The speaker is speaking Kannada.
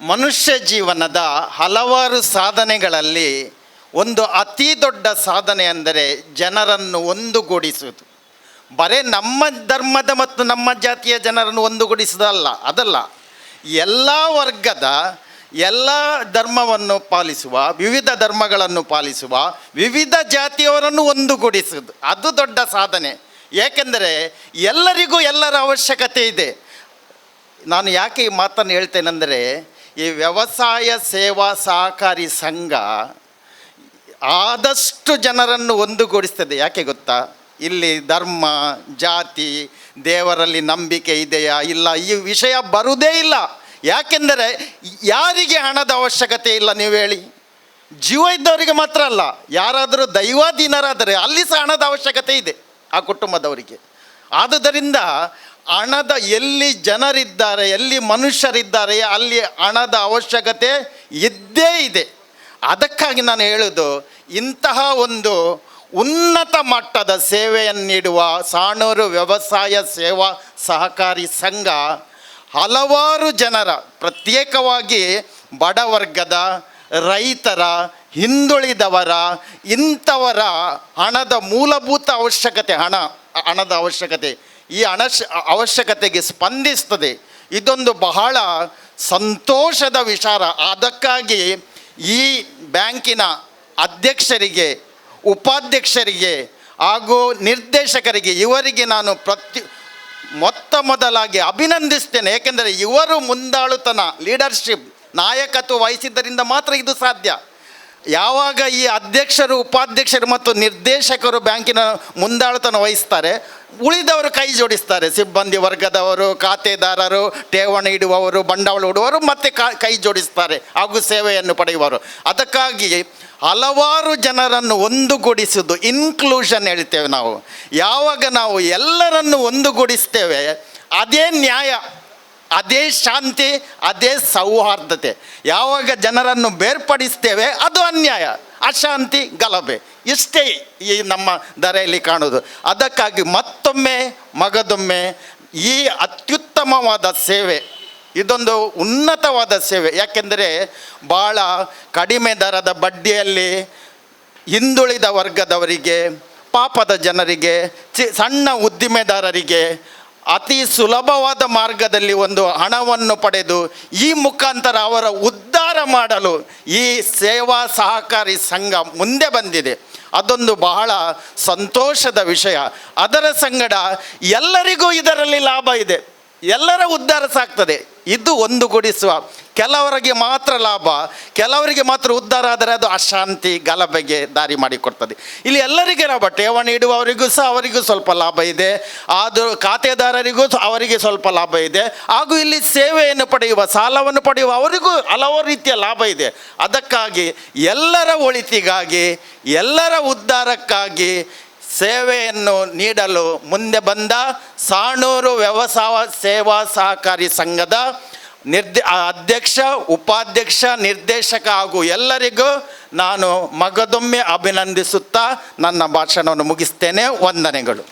ಮನುಷ್ಯ ಜೀವನದ ಹಲವಾರು ಸಾಧನೆಗಳಲ್ಲಿ ಒಂದು ಅತಿ ದೊಡ್ಡ ಸಾಧನೆ ಅಂದರೆ ಜನರನ್ನು ಒಂದುಗೂಡಿಸುವುದು. ಬರೇ ನಮ್ಮ ಧರ್ಮದ ಮತ್ತು ನಮ್ಮ ಜಾತಿಯ ಜನರನ್ನು ಒಂದುಗೂಡಿಸುವುದಲ್ಲ, ಅದಲ್ಲ, ಎಲ್ಲ ವರ್ಗದ ಎಲ್ಲ ಧರ್ಮವನ್ನು ಪಾಲಿಸುವ, ವಿವಿಧ ಧರ್ಮಗಳನ್ನು ಪಾಲಿಸುವ, ವಿವಿಧ ಜಾತಿಯವರನ್ನು ಒಂದುಗೂಡಿಸುವುದು ಅದು ದೊಡ್ಡ ಸಾಧನೆ. ಏಕೆಂದರೆ ಎಲ್ಲರಿಗೂ ಎಲ್ಲರ ಅವಶ್ಯಕತೆ ಇದೆ. ನಾನು ಯಾಕೆ ಈ ಮಾತನ್ನು ಹೇಳ್ತೇನೆಂದರೆ, ಈ ವ್ಯವಸಾಯ ಸೇವಾ ಸಹಕಾರಿ ಸಂಘ ಆದಷ್ಟು ಜನರನ್ನು ಒಂದುಗೂಡಿಸ್ತದೆ. ಯಾಕೆ ಗೊತ್ತಾ? ಇಲ್ಲಿ ಧರ್ಮ, ಜಾತಿ, ದೇವರಲ್ಲಿ ನಂಬಿಕೆ ಇದೆಯಾ ಇಲ್ಲ ಈ ವಿಷಯ ಬರುವುದೇ ಇಲ್ಲ. ಯಾಕೆಂದರೆ ಯಾರಿಗೆ ಹಣದ ಅವಶ್ಯಕತೆ ಇಲ್ಲ ನೀವು ಹೇಳಿ? ಜೀವ ಇದ್ದವರಿಗೆ ಮಾತ್ರ ಅಲ್ಲ, ಯಾರಾದರೂ ದೈವಾಧೀನರಾದರೆ ಅಲ್ಲಿ ಸಹ ಹಣದ ಅವಶ್ಯಕತೆ ಇದೆ ಆ ಕುಟುಂಬದವರಿಗೆ. ಆದುದರಿಂದ ಹಣದ ಎಲ್ಲಿ ಜನರಿದ್ದಾರೆ, ಎಲ್ಲಿ ಮನುಷ್ಯರಿದ್ದಾರೆ, ಅಲ್ಲಿ ಹಣದ ಅವಶ್ಯಕತೆ ಇದ್ದೇ ಇದೆ. ಅದಕ್ಕಾಗಿ ನಾನು ಹೇಳೋದು, ಇಂತಹ ಒಂದು ಉನ್ನತ ಮಟ್ಟದ ಸೇವೆಯನ್ನು ನೀಡುವ ಸಾಣೂರು ವ್ಯವಸಾಯ ಸೇವಾ ಸಹಕಾರಿ ಸಂಘ ಹಲವಾರು ಜನರ, ಪ್ರತ್ಯೇಕವಾಗಿ ಬಡವರ್ಗದ, ರೈತರ, ಹಿಂದುಳಿದವರ, ಇಂಥವರ ಹಣದ ಮೂಲಭೂತ ಅವಶ್ಯಕತೆ, ಹಣದ ಅವಶ್ಯಕತೆ, ಈ ಅವಶ್ಯಕತೆಗೆ ಸ್ಪಂದಿಸ್ತದೆ. ಇದೊಂದು ಬಹಳ ಸಂತೋಷದ ವಿಚಾರ. ಅದಕ್ಕಾಗಿ ಈ ಬ್ಯಾಂಕಿನ ಅಧ್ಯಕ್ಷರಿಗೆ, ಉಪಾಧ್ಯಕ್ಷರಿಗೆ ಹಾಗೂ ನಿರ್ದೇಶಕರಿಗೆ, ಇವರಿಗೆ ನಾನು ಮೊತ್ತ ಮೊದಲಾಗಿ ಅಭಿನಂದಿಸ್ತೇನೆ. ಏಕೆಂದರೆ ಇವರು ಮುಂದಾಳುತನ, ಲೀಡರ್ಶಿಪ್, ನಾಯಕತ್ವ ವಹಿಸಿದ್ದರಿಂದ ಮಾತ್ರ ಇದು ಸಾಧ್ಯ. ಯಾವಾಗ ಈ ಅಧ್ಯಕ್ಷರು, ಉಪಾಧ್ಯಕ್ಷರು ಮತ್ತು ನಿರ್ದೇಶಕರು ಬ್ಯಾಂಕಿನ ಮುಂದಾಳುತನ ವಹಿಸ್ತಾರೆ, ಉಳಿದವರು ಕೈ ಜೋಡಿಸ್ತಾರೆ. ಸಿಬ್ಬಂದಿ ವರ್ಗದವರು, ಖಾತೆದಾರರು, ಠೇವಣಿ ಇಡುವವರು, ಬಂಡವಾಳ ಹೂಡುವವರು ಮತ್ತೆ ಕೈ ಜೋಡಿಸ್ತಾರೆ ಹಾಗೂ ಸೇವೆಯನ್ನು ಪಡೆಯುವರು. ಅದಕ್ಕಾಗಿ ಹಲವಾರು ಜನರನ್ನು ಒಂದುಗೂಡಿಸುವುದು, ಇನ್ಕ್ಲೂಷನ್ ಹೇಳ್ತೇವೆ ನಾವು. ಯಾವಾಗ ನಾವು ಎಲ್ಲರನ್ನು ಒಂದುಗೂಡಿಸ್ತೇವೆ, ಅದೇ ನ್ಯಾಯ, ಅದೇ ಶಾಂತಿ, ಅದೇ ಸೌಹಾರ್ದತೆ. ಯಾವಾಗ ಜನರನ್ನು ಬೇರ್ಪಡಿಸ್ತೇವೆ ಅದು ಅನ್ಯಾಯ, ಅಶಾಂತಿ, ಗಲಭೆ. ಇಷ್ಟೇ ಈ ನಮ್ಮ ಧರೆಯಲ್ಲಿ ಕಾಣೋದು. ಅದಕ್ಕಾಗಿ ಮತ್ತೊಮ್ಮೆ ಮಗದೊಮ್ಮೆ ಈ ಅತ್ಯುತ್ತಮವಾದ ಸೇವೆ, ಇದೊಂದು ಉನ್ನತವಾದ ಸೇವೆ. ಯಾಕೆಂದರೆ ಭಾಳ ಕಡಿಮೆ ದರದ ಬಡ್ಡಿಯಲ್ಲಿ ಹಿಂದುಳಿದ ವರ್ಗದವರಿಗೆ, ಪಾಪದ ಜನರಿಗೆ, ಸಣ್ಣ ಉದ್ದಿಮೆದಾರರಿಗೆ ಅತಿ ಸುಲಭವಾದ ಮಾರ್ಗದಲ್ಲಿ ಒಂದು ಹಣವನ್ನು ಪಡೆದು ಈ ಮುಖಾಂತರ ಅವರ ಉದ್ಧಾರ ಮಾಡಲು ಈ ಸೇವಾ ಸಹಕಾರಿ ಸಂಘ ಮುಂದೆ ಬಂದಿದೆ. ಅದೊಂದು ಬಹಳ ಸಂತೋಷದ ವಿಷಯ. ಅದರ ಸಂಗಡ ಎಲ್ಲರಿಗೂ ಇದರಲ್ಲಿ ಲಾಭ ಇದೆ, ಎಲ್ಲರ ಉದ್ಧಾರ ಸಾಗ್ತದೆ. ಇದು ಒಂದುಗೂಡಿಸುವ. ಕೆಲವರಿಗೆ ಮಾತ್ರ ಲಾಭ, ಕೆಲವರಿಗೆ ಮಾತ್ರ ಉದ್ಧಾರ ಆದರೆ ಅದು ಅಶಾಂತಿ, ಗಲಭೆಗೆ ದಾರಿ ಮಾಡಿಕೊಡ್ತದೆ. ಇಲ್ಲಿ ಎಲ್ಲರಿಗೆ ಲಾಭ, ಠೇವಣಿ ಇಡುವವರಿಗೂ ಸಹ ಅವರಿಗೂ ಸ್ವಲ್ಪ ಲಾಭ ಇದೆ, ಆದರೂ ಖಾತೆದಾರರಿಗೂ ಅವರಿಗೆ ಸ್ವಲ್ಪ ಲಾಭ ಇದೆ, ಹಾಗೂ ಇಲ್ಲಿ ಸೇವೆಯನ್ನು ಪಡೆಯುವ, ಸಾಲವನ್ನು ಪಡೆಯುವ ಅವರಿಗೂ ಹಲವಾರು ರೀತಿಯ ಲಾಭ ಇದೆ. ಅದಕ್ಕಾಗಿ ಎಲ್ಲರ ಒಳಿತಿಗಾಗಿ, ಎಲ್ಲರ ಉದ್ಧಾರಕ್ಕಾಗಿ ಸೇವೆಯನ್ನು ನೀಡಲು ಮುಂದೆ ಬಂದ ಸಾಣೂರು ವ್ಯವಸಾಯ ಸೇವಾ ಸಹಕಾರಿ ಸಂಘದ ಅಧ್ಯಕ್ಷ, ಉಪಾಧ್ಯಕ್ಷ, ನಿರ್ದೇಶಕ ಹಾಗೂ ಎಲ್ಲರಿಗೂ ನಾನು ಮಗದೊಮ್ಮೆ ಅಭಿನಂದಿಸುತ್ತಾ ನನ್ನ ಭಾಷಣವನ್ನು ಮುಗಿಸ್ತೇನೆ. ವಂದನೆಗಳು.